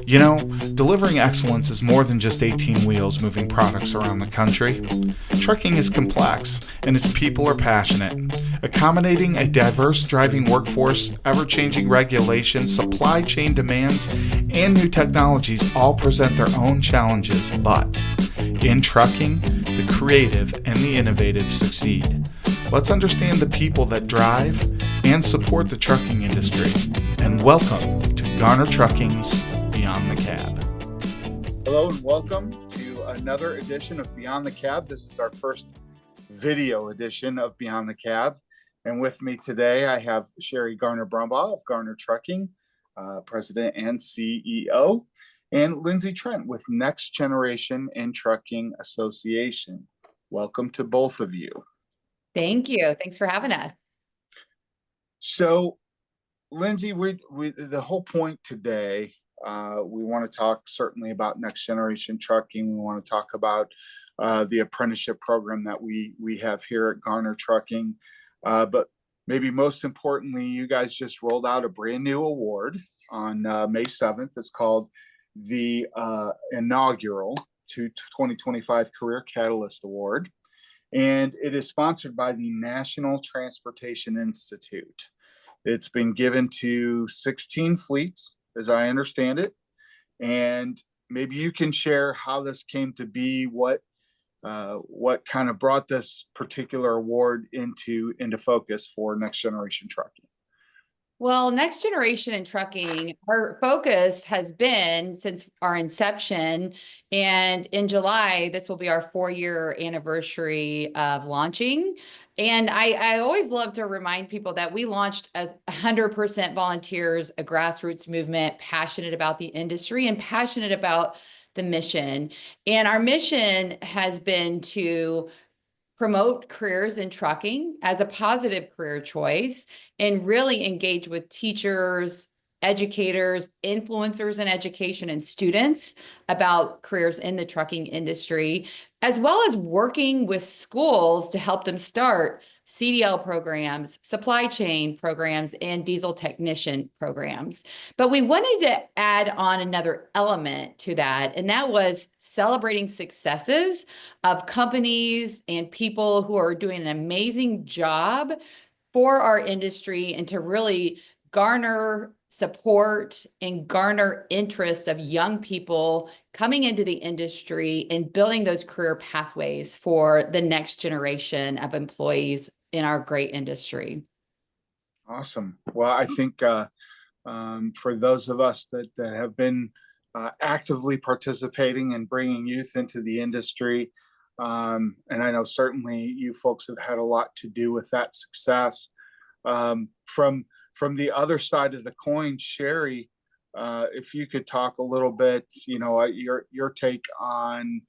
You know, delivering excellence is more than just 18 wheels moving products around the country. Trucking is complex, and its people are passionate. Accommodating a diverse driving workforce, ever changing regulations, supply chain demands, and new technologies all present their own challenges, but in trucking, the creative and the innovative succeed. Let's understand the people that drive and support the trucking industry. And welcome to Garner Trucking's Beyond the Cab. Hello and welcome to another edition of Beyond the Cab. This is our first video edition of Beyond the Cab. And with me today, I have Sherry Garner Brumbaugh of Garner Trucking, President and CEO, and Lindsay Trent with Next Generation in Trucking Association. Welcome to both of you. Thank you. Thanks for having us. So, Lindsay, the whole point today, we want to talk certainly about next generation trucking. We want to talk about the apprenticeship program that we have here at Garner Trucking. But maybe most importantly, you guys just rolled out a brand new award on May 7th. It's called the inaugural 2025 Career Catalyst Award. And it is sponsored by the National Transportation Institute. It's been given to 16 fleets, as I understand it. And maybe you can share how this came to be, what kind of brought this particular award into focus for Next Generation Trucking. Well, Next Generation in Trucking, our focus has been since our inception. And in July, this will be our 4-year anniversary of launching. And I always love to remind people that we launched as 100% volunteers, a grassroots movement, passionate about the industry and passionate about the mission. And our mission has been to promote careers in trucking as a positive career choice and really engage with teachers, educators, influencers in education, and students about careers in the trucking industry, as well as working with schools to help them start CDL programs, supply chain programs, and diesel technician programs. But we wanted to add on another element to that, and that was celebrating successes of companies and people who are doing an amazing job for our industry and to really garner support and garner interest of young people coming into the industry and building those career pathways for the next generation of employees in our great industry. Awesome. Well, I think for those of us that have been actively participating and bringing youth into the industry, and I know certainly you folks have had a lot to do with that success. From the other side of the coin, Sherry, if you could talk a little bit, your take on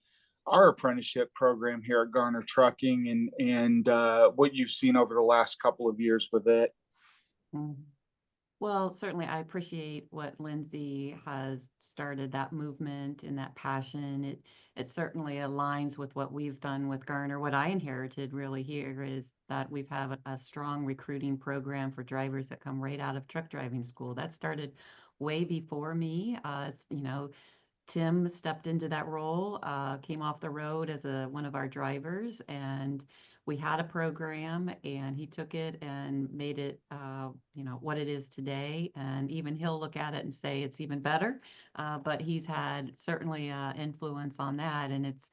our apprenticeship program here at Garner Trucking and what you've seen over the last couple of years with it. Mhm. Well, certainly I appreciate what Lindsay has started, that movement and that passion. It certainly aligns with what we've done with Garner. What I inherited really here is that we've had a strong recruiting program for drivers that come right out of truck driving school. That started way before me. Tim stepped into that role, came off the road as one of our drivers, and we had a program, and he took it and made it, what it is today. And even he'll look at it and say it's even better. But he's had certainly influence on that, and it's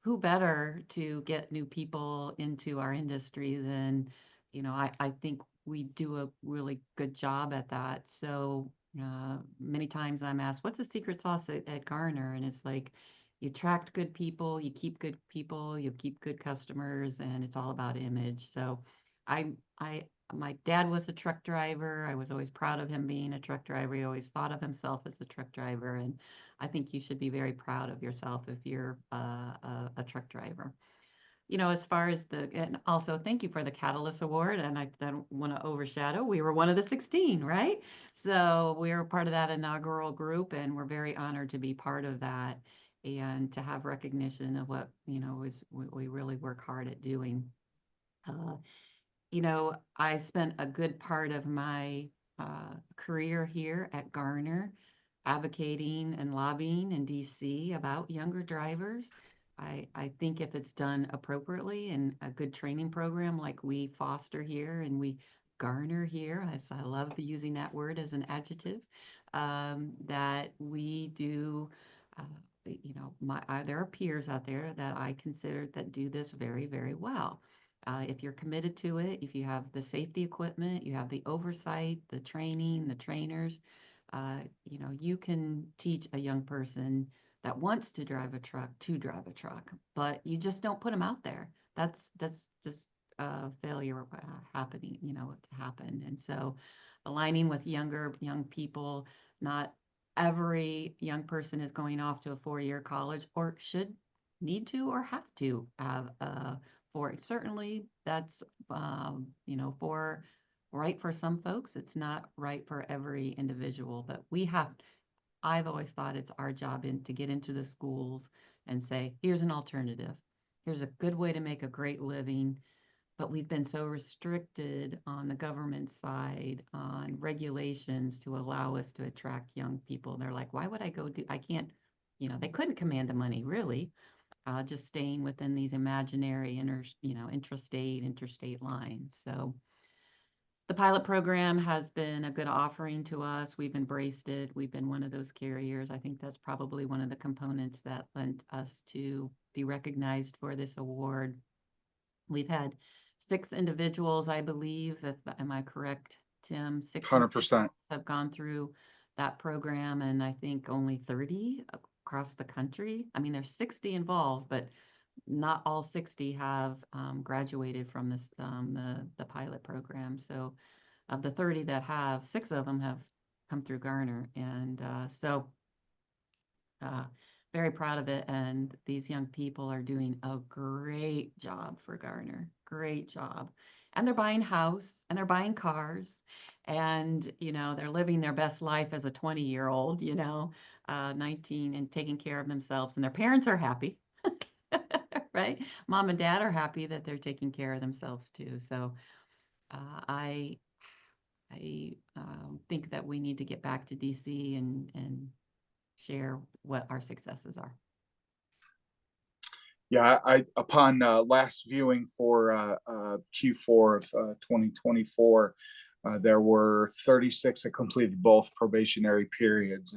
who better to get new people into our industry than, I think we do a really good job at that. So many times I'm asked, what's the secret sauce at Garner? And it's like, you attract good people, you keep good people, you keep good customers, and it's all about image. So I, my dad was a truck driver. I was always proud of him being a truck driver. He always thought of himself as a truck driver. And I think you should be very proud of yourself if you're a truck driver. As far as and also thank you for the Catalyst Award. And I don't want to overshadow, we were one of the 16, right? So we were part of that inaugural group, and we're very honored to be part of that and to have recognition of what, is we really work hard at doing. Uh, I spent a good part of my career here at Garner advocating and lobbying in DC about younger drivers. I think if it's done appropriately and a good training program like we foster here and we garner here, as I love using that word as an adjective, that we do, you know, there are peers out there that I consider that do this very, very well. If you're committed to it, if you have the safety equipment, you have the oversight, the training, the trainers, you know, you can teach a young person that wants to drive a truck, but you just don't put them out there. That's just failure happening, you know, to happen. And so aligning with young people, not every young person is going off to a 4-year college or should need to or have to have for certainly that's you know, for right for some folks. It's not right for every individual, but I've always thought it's our job to get into the schools and say, here's an alternative. Here's a good way to make a great living. But we've been so restricted on the government side on regulations to allow us to attract young people. They're like, why would I I can't, you know, they couldn't command the money really, just staying within these imaginary interstate lines. So the pilot program has been a good offering to us. We've embraced it. We've been one of those carriers. I think that's probably one of the components that lent us to be recognized for this award. We've had 6 individuals, I believe, am I correct, Tim? 6 100%. have gone through that program, and I think only 30 across the country. I mean, there's 60 involved, but not all 60 have graduated from this the pilot program. So of the 30 that have, 6 of them have come through Garner, and so very proud of it. And these young people are doing a great job for Garner. Great job. And they're buying house and they're buying cars and, you know, they're living their best life as a 20-year-old, you know, 19 and taking care of themselves, and their parents are happy. Right? Mom and dad are happy that they're taking care of themselves too. So I think that we need to get back to DC and share what our successes are. Yeah, I upon last viewing for Q4 of 2024, there were 36 that completed both probationary periods,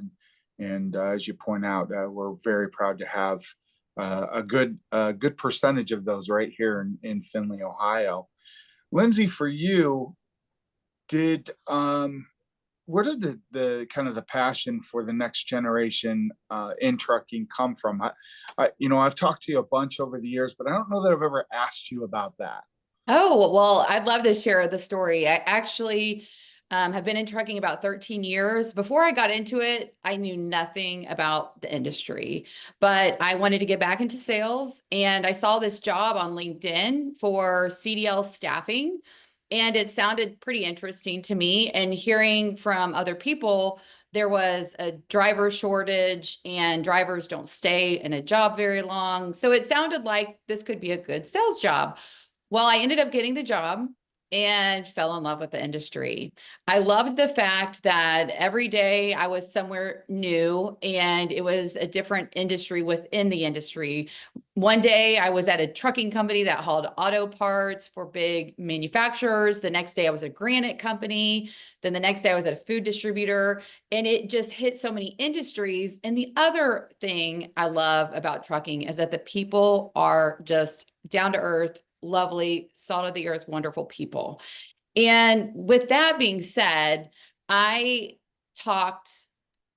and as you point out, we're very proud to have a good percentage of those right here in Findlay, Ohio. Lindsay, for you, where did the kind of the passion for the next generation in trucking come from? I've talked to you a bunch over the years, but I don't know that I've ever asked you about that. Oh, well, I'd love to share the story. I actually have been in trucking about 13 years. Before I got into it, I knew nothing about the industry, but I wanted to get back into sales. And I saw this job on LinkedIn for CDL staffing, and it sounded pretty interesting to me. And hearing from other people, there was a driver shortage and drivers don't stay in a job very long. So it sounded like this could be a good sales job. Well, I ended up getting the job and fell in love with the industry. I loved the fact that every day I was somewhere new and it was a different industry within the industry. One day I was at a trucking company that hauled auto parts for big manufacturers. The next day I was at a granite company. Then the next day I was at a food distributor, and it just hit so many industries. And the other thing I love about trucking is that the people are just down to earth, lovely, salt of the earth, wonderful people. And with that being said, I talked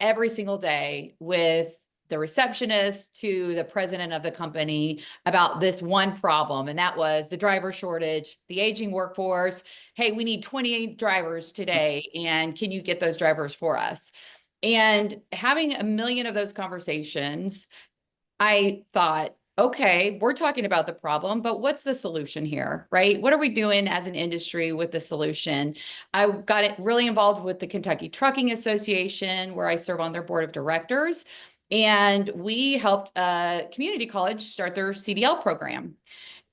every single day with the receptionist to the president of the company about this one problem. And that was the driver shortage, the aging workforce. Hey, we need 28 drivers today. And can you get those drivers for us? And having a million of those conversations, I thought, okay, we're talking about the problem, but what's the solution here, right? What are we doing as an industry with the solution? I got really involved with the Kentucky Trucking Association, where I serve on their board of directors. And we helped a community college start their CDL program.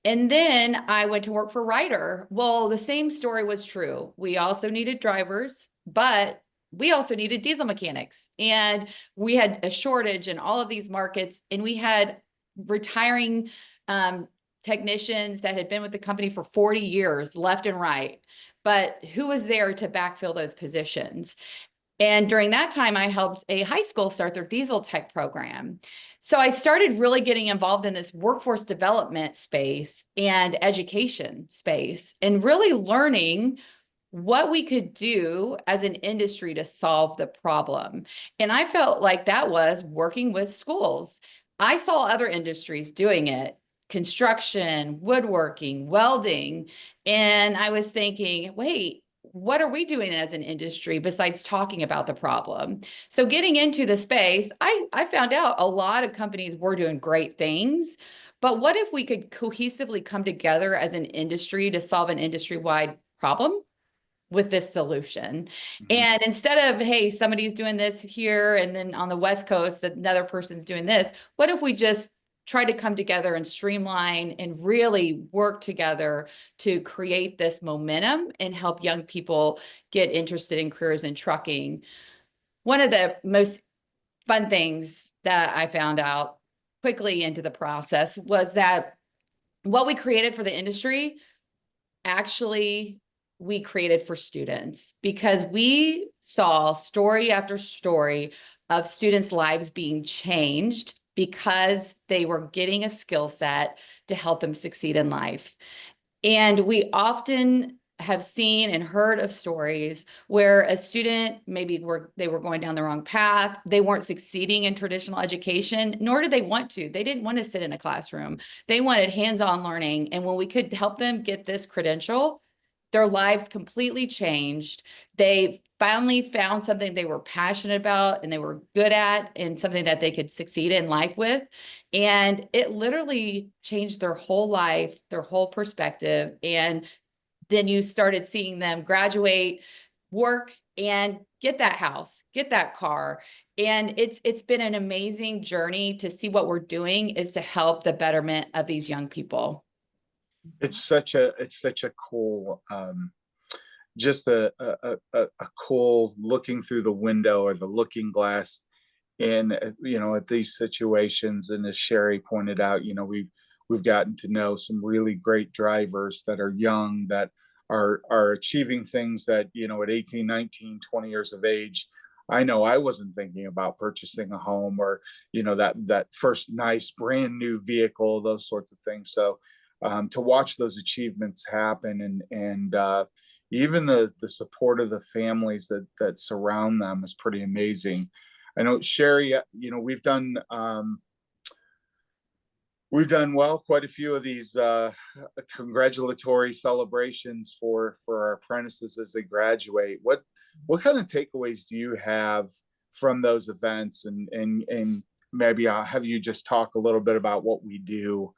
And then I went to work for Ryder. Well, the same story was true. We also needed drivers, but we also needed diesel mechanics, and we had a shortage in all of these markets, and we had retiring technicians that had been with the company for 40 years left and right. But who was there to backfill those positions? And during that time, I helped a high school start their diesel tech program. So I started really getting involved in this workforce development space and education space, and really learning what we could do as an industry to solve the problem. And I felt like that was working with schools. I saw other industries doing it, construction, woodworking, welding. And I was thinking, wait, what are we doing as an industry besides talking about the problem? So getting into the space, I found out a lot of companies were doing great things. But what if we could cohesively come together as an industry to solve an industry-wide problem with this solution? And instead of, hey, somebody's doing this here, and then on the West Coast, another person's doing this, what if we just try to come together and streamline and really work together to create this momentum and help young people get interested in careers in trucking? One of the most fun things that I found out quickly into the process was that what we created for the industry, actually we created for students, because we saw story after story of students' lives being changed because they were getting a skill set to help them succeed in life. And we often have seen and heard of stories where a student maybe they were going down the wrong path. They weren't succeeding in traditional education, nor did they want to. They didn't want to sit in a classroom. They wanted hands-on learning. And when we could help them get this credential, their lives completely changed. They finally found something they were passionate about and they were good at, and something that they could succeed in life with. And it literally changed their whole life, their whole perspective. And then you started seeing them graduate, work, and get that house, get that car. And it's been an amazing journey to see what we're doing is to help the betterment of these young people. It's such a cool, just a cool looking through the window or the looking glass in, at these situations. And as Sherry pointed out, we've gotten to know some really great drivers that are young, that are achieving things that, at 18, 19, 20 years of age, I know I wasn't thinking about purchasing a home, or that first nice brand new vehicle, those sorts of things. So to watch those achievements happen, and even the support of the families that surround them is pretty amazing. I know, Sherry, we've done well, quite a few of these congratulatory celebrations for our apprentices as they graduate. What kind of takeaways do you have from those events, and maybe I'll have you just talk a little bit about what we do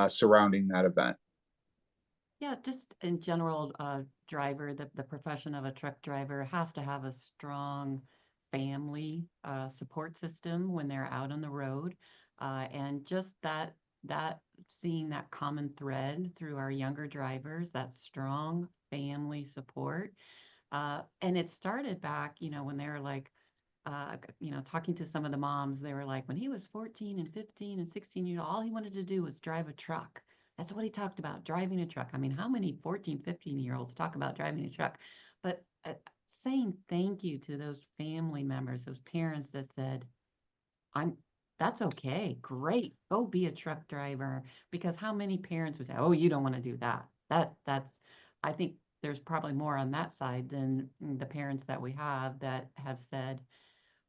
surrounding that event? Yeah, just in general, driver, the profession of a truck driver has to have a strong family support system when they're out on the road. And just that seeing that common thread through our younger drivers, that strong family support. And it started back, when they were like, talking to some of the moms, they were like, when he was 14 and 15 and 16, all he wanted to do was drive a truck. That's what he talked about, driving a truck. I mean, how many 14, 15-year-olds talk about driving a truck? But saying thank you to those family members, those parents that said, that's okay, great, go be a truck driver. Because how many parents would say, oh, you don't want to do that? I think there's probably more on that side than the parents that we have that have said,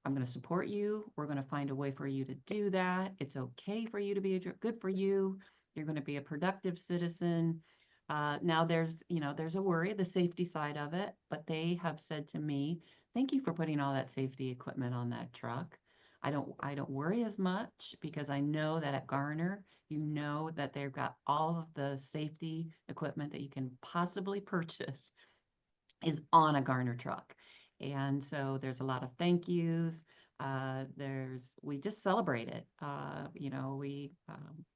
I'm going to support you. We're going to find a way for you to do that. It's okay for you to be good for you. You're going to be a productive citizen. Now there's a worry, the safety side of it, but they have said to me, thank you for putting all that safety equipment on that truck. I don't worry as much, because I know that at Garner, that they've got all of the safety equipment that you can possibly purchase is on a Garner truck. And so there's a lot of thank yous. We just celebrate it. We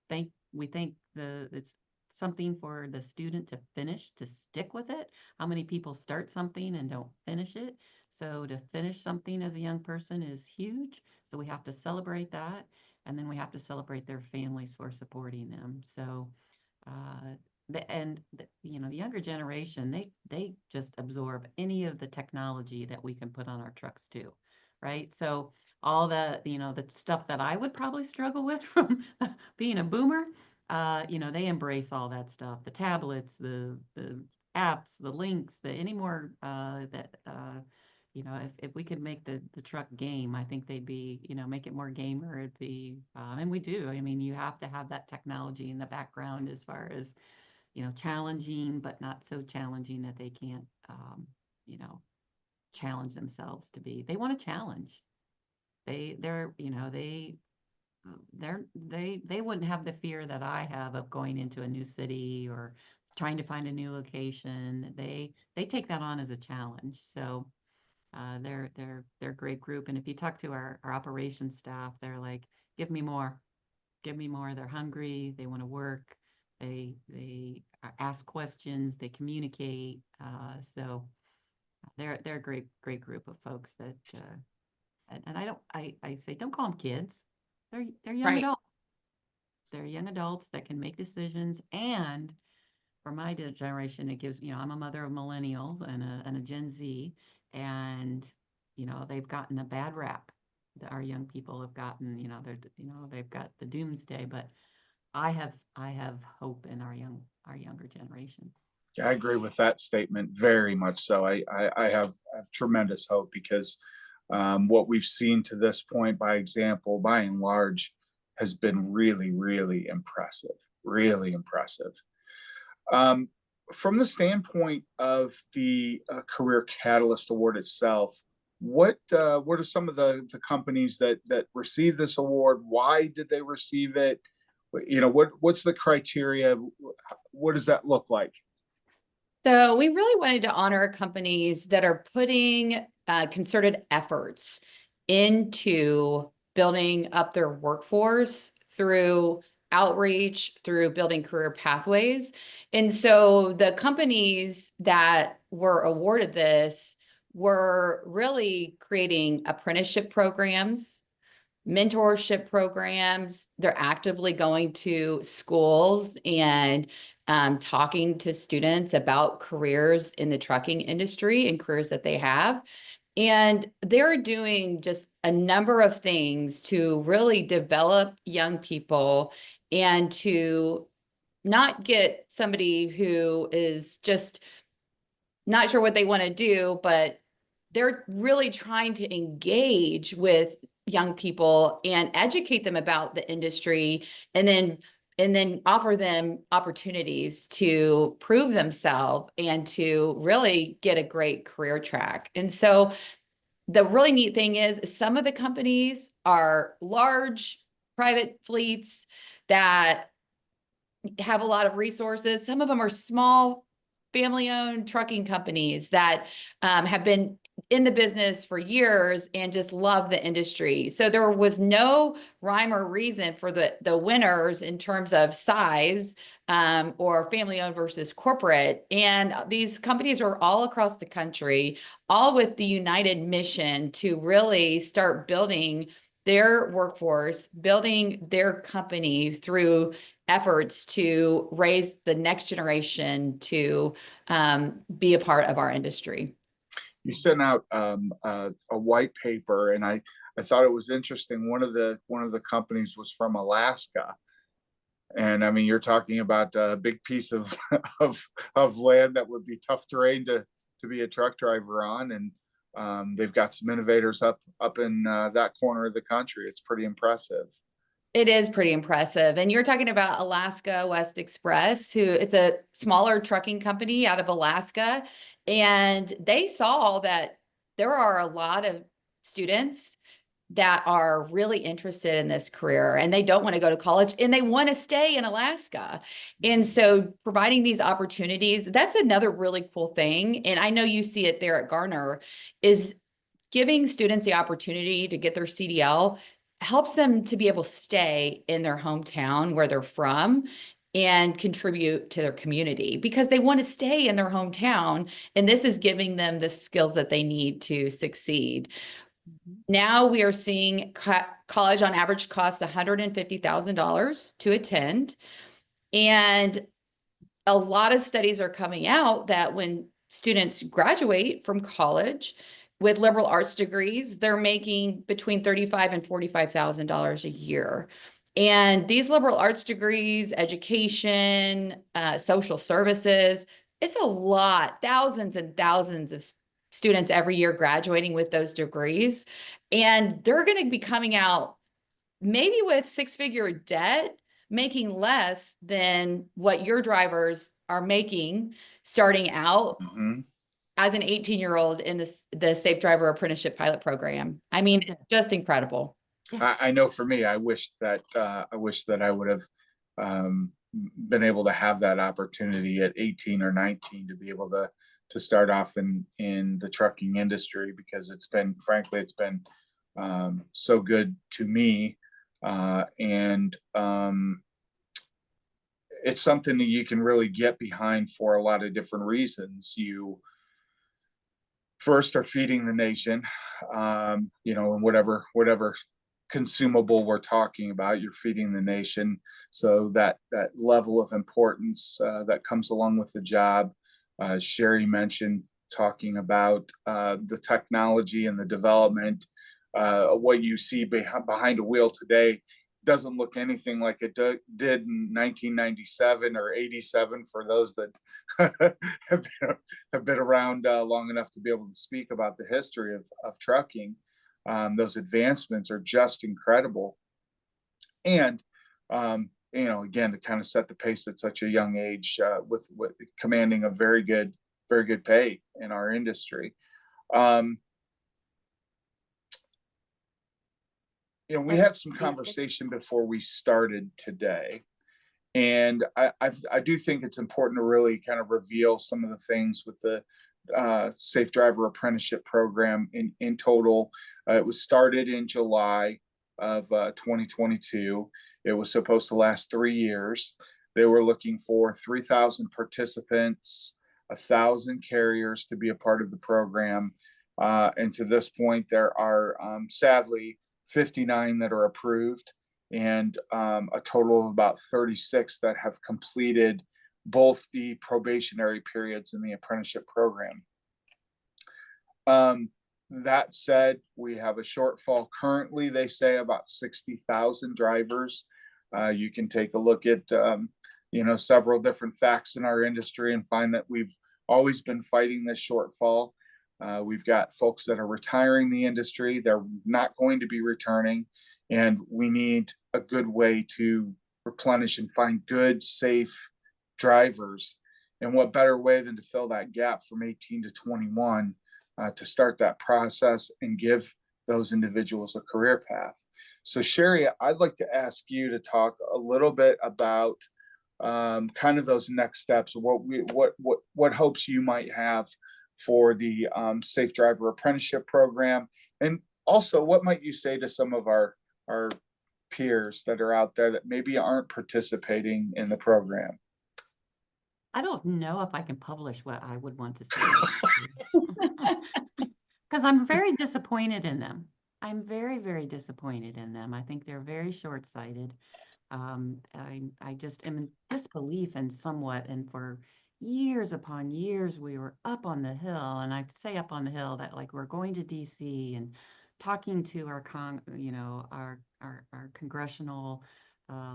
thank it's something for the student to finish, to stick with it. How many people start something and don't finish it? So to finish something as a young person is huge. So we have to celebrate that. And then we have to celebrate their families for supporting them. So, the younger generation, they just absorb any of the technology that we can put on our trucks too, right? So all the stuff that I would probably struggle with from being a boomer, they embrace all that stuff, the tablets, the apps, the links, the any more if we could make the truck game, I think they'd be, make it more gamer. It'd be, and we do. I mean, you have to have that technology in the background as far as, challenging, but not so challenging that they can't, challenge themselves to be. They want to challenge. They wouldn't have the fear that I have of going into a new city or trying to find a new location. They take that on as a challenge. So they're a great group. And if you talk to our operations staff, they're like, give me more, give me more. They're hungry. They want to work. They ask questions. They communicate. So they're a great group of folks that. And I say, don't call them kids. They're young Right. adults. They're young adults that can make decisions. And for my generation, it gives, I'm a mother of millennials and a Gen Z, and, they've gotten a bad rap. Our young people have gotten, they've got the doomsday, but I have hope in our younger generation. Yeah, I agree with that statement very much so. I have tremendous hope because what we've seen to this point, by example, by and large, has been really, really impressive. Really impressive. From the standpoint of the Career Catalyst Award itself, what are some of the companies that received this award? Why did they receive it? What's the criteria? What does that look like? So we really wanted to honor companies that are putting concerted efforts into building up their workforce through outreach, through building career pathways. And so the companies that were awarded this were really creating apprenticeship programs, mentorship programs. They're actively going to schools and talking to students about careers in the trucking industry and careers that they have. And they're doing just a number of things to really develop young people and to not get somebody who is just not sure what they want to do, but they're really trying to engage with young people and educate them about the industry, and then offer them opportunities to prove themselves and to really get a great career track. And so the really neat thing is some of the companies are large private fleets that have a lot of resources. Some of them are small family-owned trucking companies that have been in the business for years and just love the industry. So there was no rhyme or reason for the winners in terms of size or family-owned versus corporate. And these companies are all across the country, all with the united mission to really start building their workforce, building their company through efforts to raise the next generation to be a part of our industry. You sent out a white paper, and I thought it was interesting. One of the companies was from Alaska, and I mean, you're talking about a big piece of of land that would be tough terrain to be a truck driver on, and they've got some innovators up in that corner of the country. It's pretty impressive. It is pretty impressive. And you're talking about Alaska West Express, who it's a smaller trucking company out of Alaska. And they saw that there are a lot of students that are really interested in this career and they don't want to go to college and they want to stay in Alaska. And so providing these opportunities, that's another really cool thing. And I know you see it there at Garner, is giving students the opportunity to get their CDL helps them to be able to stay in their hometown where they're from and contribute to their community because they want to stay in their hometown. And this is giving them the skills that they need to succeed. Now we are seeing college on average costs $150,000 to attend. And a lot of studies are coming out that when students graduate from college with liberal arts degrees, they're making between $35,000 and $45,000 a year. And these liberal arts degrees, education, social services, it's a lot, thousands and thousands of students every year graduating with those degrees. And they're going to be coming out maybe with six-figure debt, making less than what your drivers are making starting out Mhm. as an 18-year-old in the Safe Driver Apprenticeship Pilot Program. I mean, it's just incredible. I know for me, I wish that I would have been able to have that opportunity at 18 or 19 to be able to start off in the trucking industry, because it's been, frankly, it's been so good to me, and it's something that you can really get behind for a lot of different reasons. You first are feeding the nation, and whatever consumable we're talking about, you're feeding the nation. So that level of importance that comes along with the job. Sherry mentioned talking about the technology and the development. What you see behind a wheel today doesn't look anything like it did in 1997 or 87 for those that have been around long enough to be able to speak about the history of trucking. Those advancements are just incredible. And, again, to kind of set the pace at such a young age, with commanding a very good pay in our industry. We had some conversation before we started today, and I do think it's important to really kind of reveal some of the things with the Safe Driver Apprenticeship Program in total. It was started in July of 2022. It was supposed to last 3 years. They were looking for 3,000 participants, 1,000 carriers to be a part of the program. And to this point, there are sadly 59 that are approved, and a total of about 36 that have completed both the probationary periods and the apprenticeship program. That said, we have a shortfall currently, they say, about 60,000 drivers. You can take a look at several different facts in our industry and find that we've always been fighting this shortfall. We've got folks that are retiring the industry. They're not going to be returning, and we need a good way to replenish and find good, safe drivers. And what better way than to fill that gap from 18 to 21 to start that process and give those individuals a career path. So Sherry, I'd like to ask you to talk a little bit about kind of those next steps, what hopes you might have for the Safe Driver Apprenticeship Program, and also what might you say to some of our peers that are out there that maybe aren't participating in the program? I don't know if I can publish what I would want to say, because I'm very disappointed in them. I'm very, very disappointed in them. I think they're very short-sighted. I just am in disbelief and somewhat, and for years upon years, we were up on the hill, and I'd say up on the hill that like we're going to DC and talking to our congressional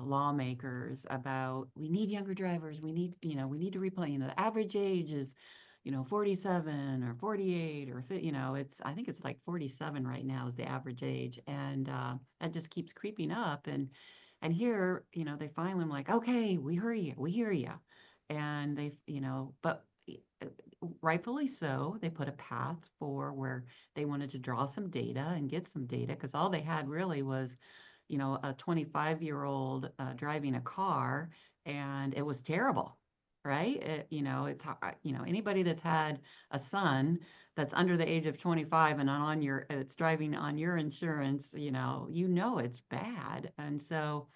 lawmakers about we need younger drivers. We need to replay. The average age is 47 or 48 or I think it's like 47 right now is the average age, and that just keeps creeping up. And here, they finally like, okay, we hear you, and they, but rightfully so, they put a path for where they wanted to draw some data and get some data, because all they had really was a 25-year-old driving a car, and it was terrible, right? It's anybody that's had a son that's under the age of 25 and it's driving on your insurance, it's bad. And so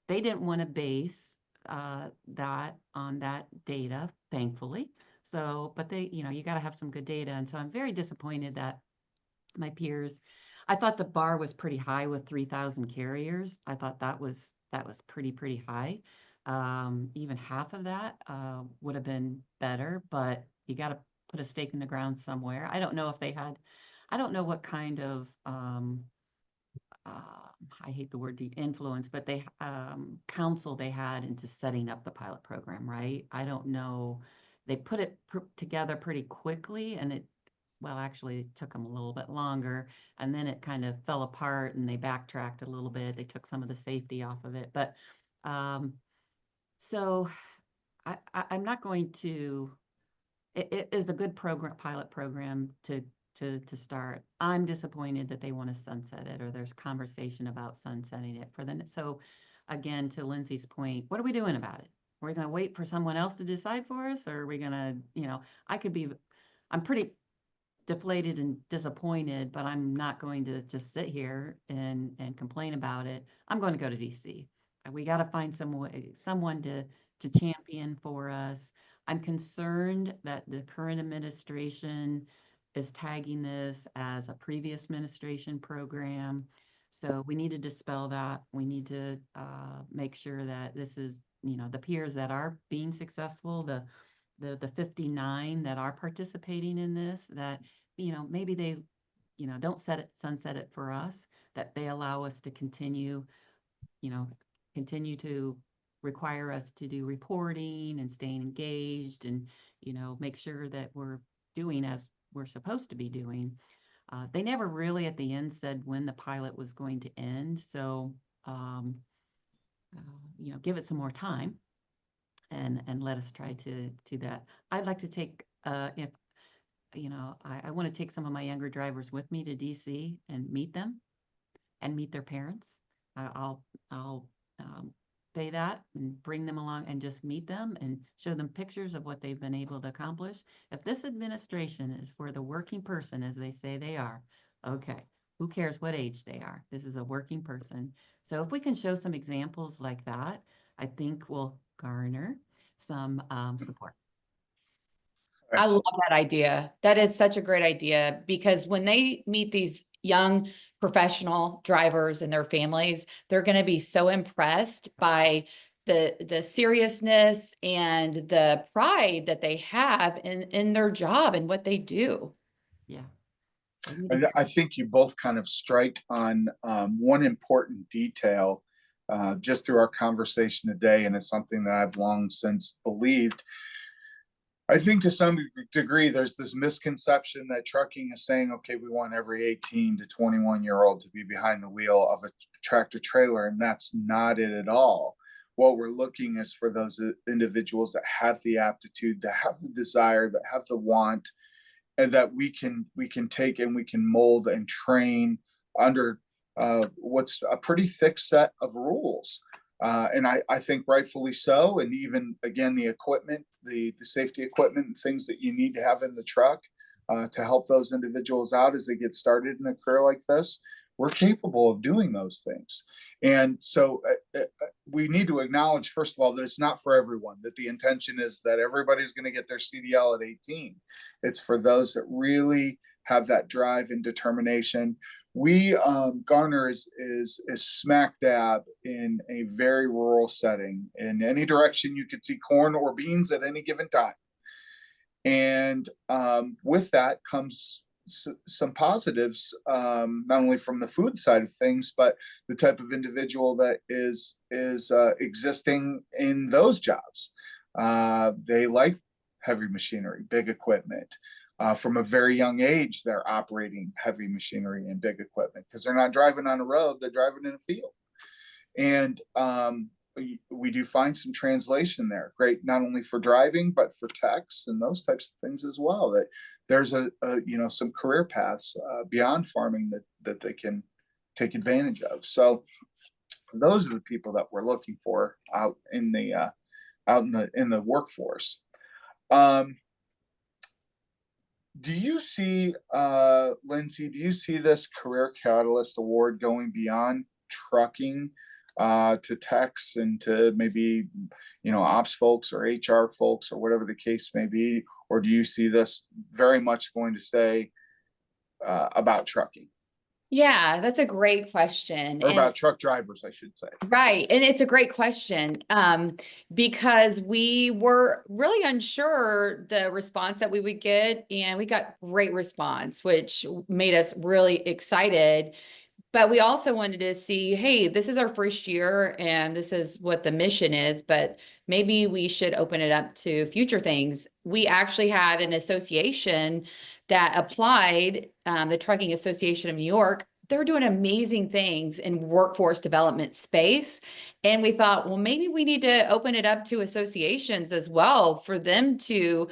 they didn't want to base that on that data, thankfully. So, but they, you got to have some good data. And so I'm very disappointed that my peers, I thought the bar was pretty high with 3,000 carriers. I thought that was pretty high. Even half of that would have been better, but you got to put a stake in the ground somewhere. I don't know if they had, I don't know what kind of I hate the word influence, but they counsel they had into setting up the pilot program, right? I don't know. They put it together pretty quickly, and well, actually, it took them a little bit longer, and then it kind of fell apart, and they backtracked a little bit. They took some of the safety off of it, but so I'm not going to. It is a good pilot program to start. I'm disappointed that they want to sunset it, or there's conversation about sunsetting it so again, to Lindsay's point, what are we doing about it? Are we going to wait for someone else to decide for us, or are we going to, I'm pretty deflated and disappointed, but I'm not going to just sit here and complain about it. I'm going to go to DC. We got to find someone to champion for us. I'm concerned that the current administration is tagging this as a previous administration program. So we need to dispel that. We need to make sure that this is, the peers that are being successful, the 59 that are participating in this, that, maybe they, don't sunset it for us, that they allow us to continue to require us to do reporting and staying engaged and, make sure that we're doing as we're supposed to be doing. They never really at the end said when the pilot was going to end. So, give it some more time and let us try to do that. I'd like to take, if, I want to take some of my younger drivers with me to DC and meet them and meet their parents. I'll pay that and bring them along and just meet them and show them pictures of what they've been able to accomplish. If this administration is for the working person, as they say they are, okay, who cares what age they are? This is a working person. So if we can show some examples like that, I think we'll garner some support. I love that idea. That is such a great idea, because when they meet these young professional drivers and their families, they're going to be so impressed by the seriousness and the pride that they have in their job and what they do. Yeah. And I think you both kind of strike on one important detail just through our conversation today, and it's something that I've long since believed. I think to some degree, there's this misconception that trucking is saying, okay, we want every 18 to 21-year-old to be behind the wheel of a tractor trailer, and that's not it at all. What we're looking is for those individuals that have the aptitude, that have the desire, that have the want, and that we can take and we can mold and train under what's a pretty thick set of rules. And I think rightfully so. And even, again, the equipment, the safety equipment and things that you need to have in the truck to help those individuals out as they get started in a career like this, we're capable of doing those things. And so we need to acknowledge, first of all, that it's not for everyone, that the intention is that everybody's going to get their CDL at 18. It's for those that really have that drive and determination. We Garner is smack dab in a very rural setting. In any direction you could see corn or beans at any given time, and with that comes some positives, not only from the food side of things, but the type of individual that is existing in those jobs. They like heavy machinery, big equipment. From a very young age, they're operating heavy machinery and big equipment because they're not driving on a road, they're driving in a field. And we do find some translation there. Great, not only for driving, but for techs and those types of things as well. That there's some career paths beyond farming that they can take advantage of. So those are the people that we're looking for out in the workforce. Do you see, Lindsay, do you see this Career Catalyst Award going beyond trucking to techs and to maybe, ops folks or HR folks or whatever the case may be? Or do you see this very much going to stay about trucking Yeah, that's a great question. or And about truck drivers, I should say? right. And it's a great question, because we were really unsure the response that we would get, and we got great response, which made us really excited. But we also wanted to see, hey, this is our first year and this is what the mission is, but maybe we should open it up to future things. We actually had an association that applied, the Trucking Association of New York. They're doing amazing things in workforce development space. And we thought, well, maybe we need to open it up to associations as well for them to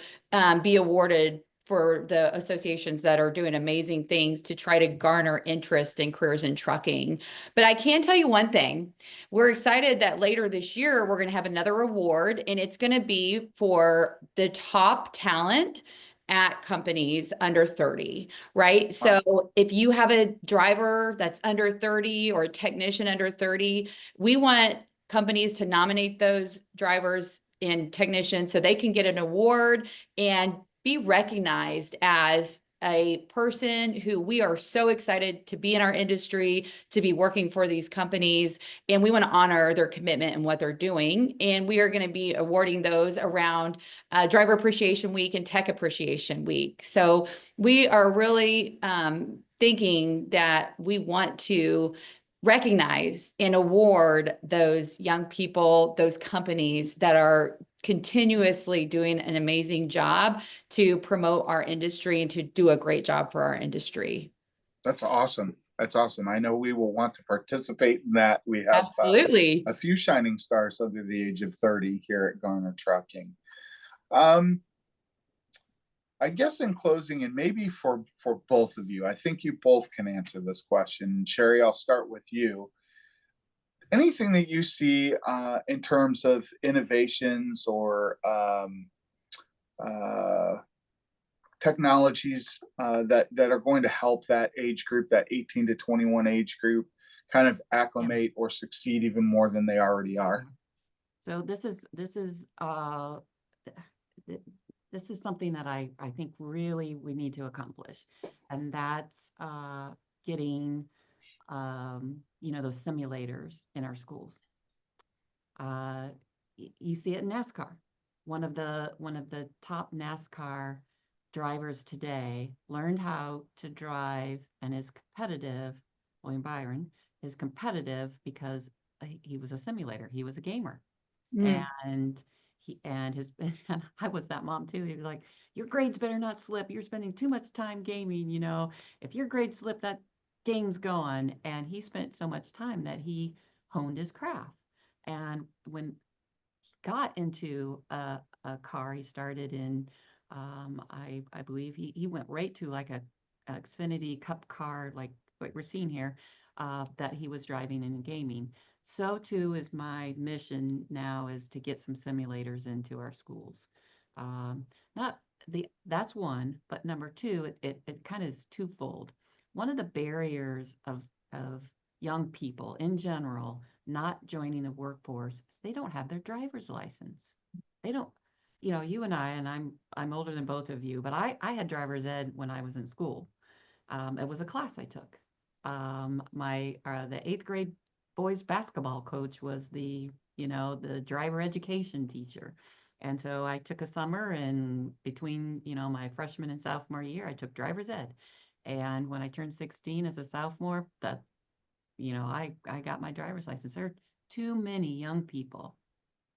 be awarded for the associations that are doing amazing things to try to garner interest in careers in trucking. But I can tell you one thing. We're excited that later this year, we're going to have another award, and it's going to be for the top talent at companies under 30, right? So if you have a driver that's under 30 or a technician under 30, we want companies to nominate those drivers and technicians so they can get an award and be recognized as a person who we are so excited to be in our industry, to be working for these companies, and we want to honor their commitment and what they're doing. And we are going to be awarding those around Driver Appreciation Week and Tech Appreciation Week. So we are really thinking that we want to recognize and award those young people, those companies that are continuously doing an amazing job to promote our industry and to do a great job for our industry. That's awesome. That's awesome. I know we will want to participate in that. We have Absolutely. a few shining stars under the age of 30 here at Garner Trucking. I guess in closing, and maybe for both of you, I think you both can answer this question. Sherry, I'll start with you. Anything that you see in terms of innovations or technologies that are going to help that age group, that 18 to 21 age group, kind of acclimate or succeed even more than they already are? So this is something that I think really we need to accomplish, and that's getting those simulators in our schools. You see it in NASCAR. One of the top NASCAR drivers today learned how to drive and is competitive. William Byron is competitive because he was a simulator. He was a gamer. And I was that mom too. He was like, your grades better not slip. You're spending too much time gaming. If your grades slip, that game's gone. And he spent so much time that he honed his craft. And when he got into a car, he started in, I believe he went right to like a Xfinity Cup car, like what we're seeing here, that he was driving and gaming. So too is my mission now, is to get some simulators into our schools. That's one, but number two, it kind of is twofold. One of the barriers of young people in general not joining the workforce is they don't have their driver's license. They don't, you and I'm older than both of you, but I had driver's ed when I was in school. It was a class I took. The 8th grade boys basketball coach was the driver education teacher. And so I took a summer, and between, my freshman and sophomore year, I took driver's ed. And when I turned 16 as a sophomore, I got my driver's license. There are too many young people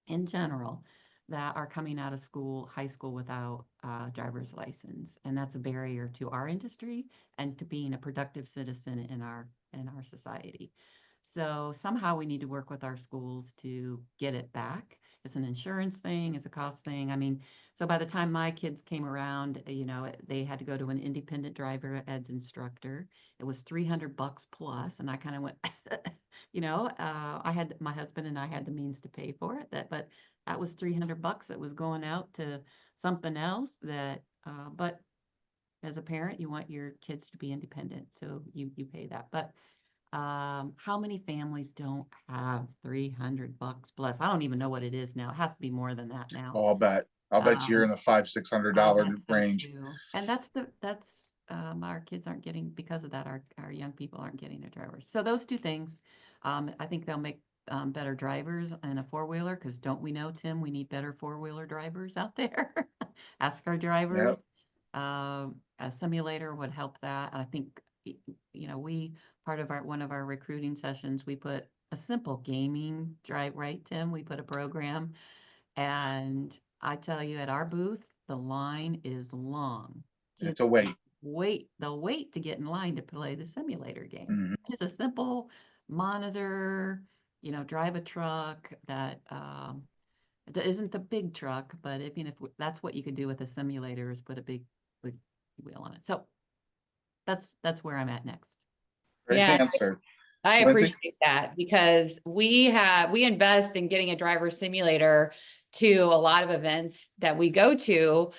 in general that are coming out of high school without a driver's license. And that's a barrier to our industry and to being a productive citizen in our society. So somehow we need to work with our schools to get it back. It's an insurance thing, it's a cost thing. I mean, so by the time my kids came around, they had to go to an independent driver ed instructor. It was $300 plus, and I kind of went, I had, my husband and I had the means to pay for it. But that was $300 that was going out to something else that, but as a parent, you want your kids to be independent, so you pay that. But How many families don't have $300 plus? I don't even know what it is now. It has to be more than that now. Oh, I'll bet you're in the I $500-600 bet so range. too. And our kids aren't getting, because of that, our young people aren't getting their drivers. So those two things, I think they'll make better drivers in a four-wheeler, because don't we know, Tim, we need better four-wheeler drivers out there? Ask our drivers. Yep. A simulator would help that. And I think, part of one of our recruiting sessions, we put a simple gaming drive, right, Tim? We put a program, and I tell you, at our booth, the line is long. Kids It's a wait. they'll wait to get in line to play the simulator game. Mhm. It's a simple monitor, drive a truck that isn't the big truck, but if that's what you could do with a simulator, is put a big wheel on it. So that's where I'm at next. Great Yeah. answer. I Lindsay? appreciate that, because we invest in getting a driver simulator to a lot of events that we go to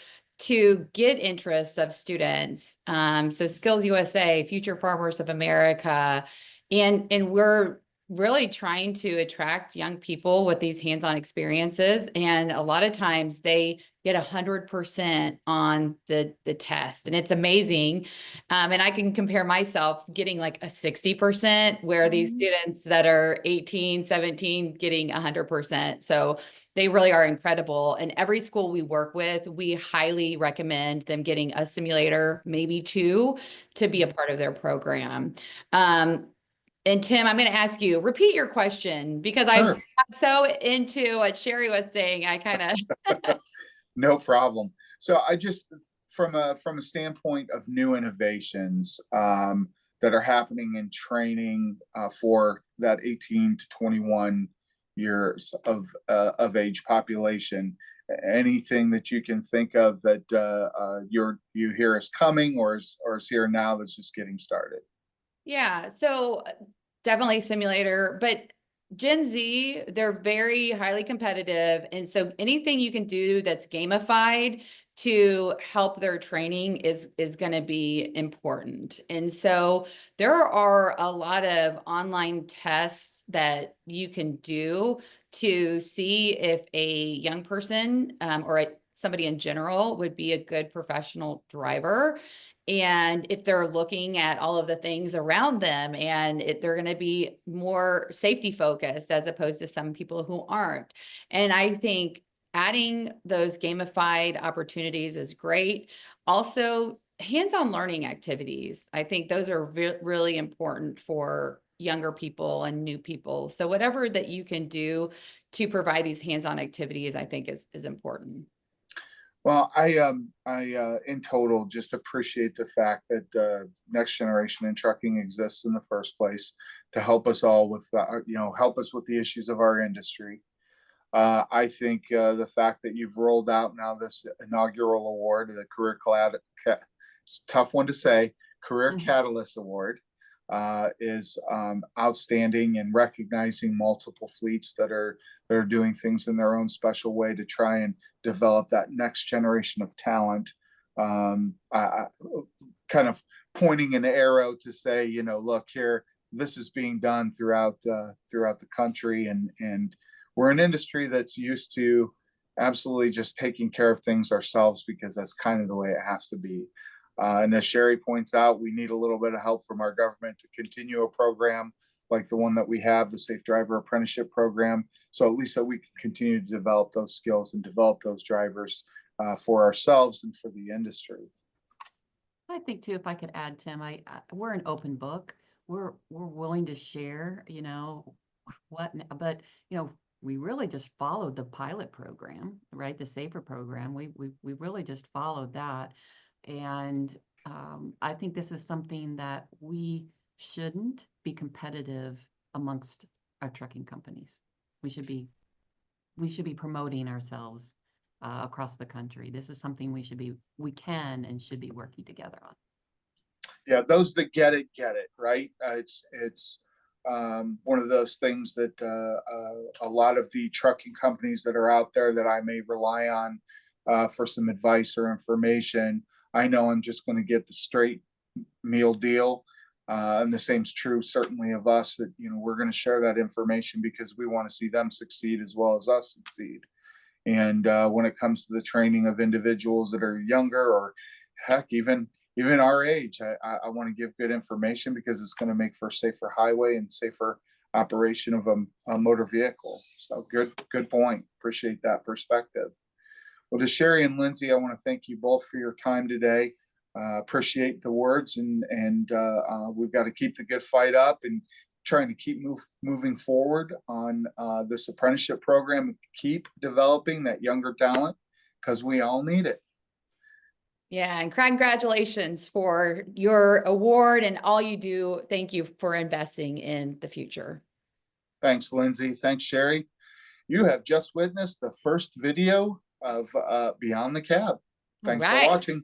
get interests of students. So Skills USA, Future Farmers of America, and we're really trying to attract young people with these hands-on experiences. And a lot of times they get 100% on the test, and it's amazing. And I can compare myself getting like a 60%, where these students that are 18, 17 getting 100%. So they really are incredible. And every school we work with, we highly recommend them getting a simulator, maybe two, to be a part of their program. And Tim, I'm going to ask you, repeat your question, because Sure. I got so into what Sherry was saying. I kind of No problem. So I just, from a standpoint of new innovations that are happening in training for that 18 to 21 years of age population, anything that you can think of that you hear is coming, or is here now, that's just getting started? Yeah, so definitely simulator, but Gen Z, they're very highly competitive. And so anything you can do that's gamified to help their training is going to be important. And so there are a lot of online tests that you can do to see if a young person somebody in general would be a good professional driver. And if they're looking at all of the things around them, and they're going to be more safety focused, as opposed to some people who aren't. And I think adding those gamified opportunities is great. Also, hands-on learning activities. I think those are really important for younger people and new people. So whatever that you can do to provide these hands-on activities, I think is important. Well, I in total just appreciate the fact that Next Generation in Trucking exists in the first place to help us all with, help us with the issues of our industry. I think the fact that you've rolled out now this inaugural award, the it's a tough one to say, Career Catalyst Award, is outstanding, and recognizing multiple fleets that are doing things in their own special way to try and develop that next generation of talent. I kind of pointing an arrow to say, look here, this is being done throughout the country, and we're an industry that's used to absolutely just taking care of things ourselves, because that's kind of the way it has to be. And as Sherry points out, we need a little bit of help from our government to continue a program like the one that we have, the Safe Driver Apprenticeship Program. So at least that we can continue to develop those skills and develop those drivers for ourselves and for the industry. I think too, if I could add, Tim, we're an open book. We're willing to share, but we really just followed the pilot program, right? The SAFER program. We really just followed that. And I think this is something that we shouldn't be competitive amongst our trucking companies. We should be promoting ourselves across the country. This is something we can and should be working together on. Yeah, those that get it, right? It's one of those things that a lot of the trucking companies that are out there that I may rely on for some advice or information, I know I'm just going to get the straight meal deal. And the same's true certainly of us, that, you know, we're going to share that information because we want to see them succeed as well as us succeed. And when it comes to the training of individuals that are younger, or heck, even our age, I want to give good information because it's going to make for a safer highway and safer operation of a motor vehicle. So good point. Appreciate that perspective. Well, to Sherry and Lindsay, I want to thank you both for your time today. Appreciate the words, and we've got to keep the good fight up and trying to keep moving forward on this apprenticeship program, keep developing that younger talent because we all need it. Yeah, and congratulations for your award and all you do. Thank you for investing in the future. Thanks, Lindsay. Thanks, Sherry. You have just witnessed the first video of Beyond the Cab. Thanks for watching.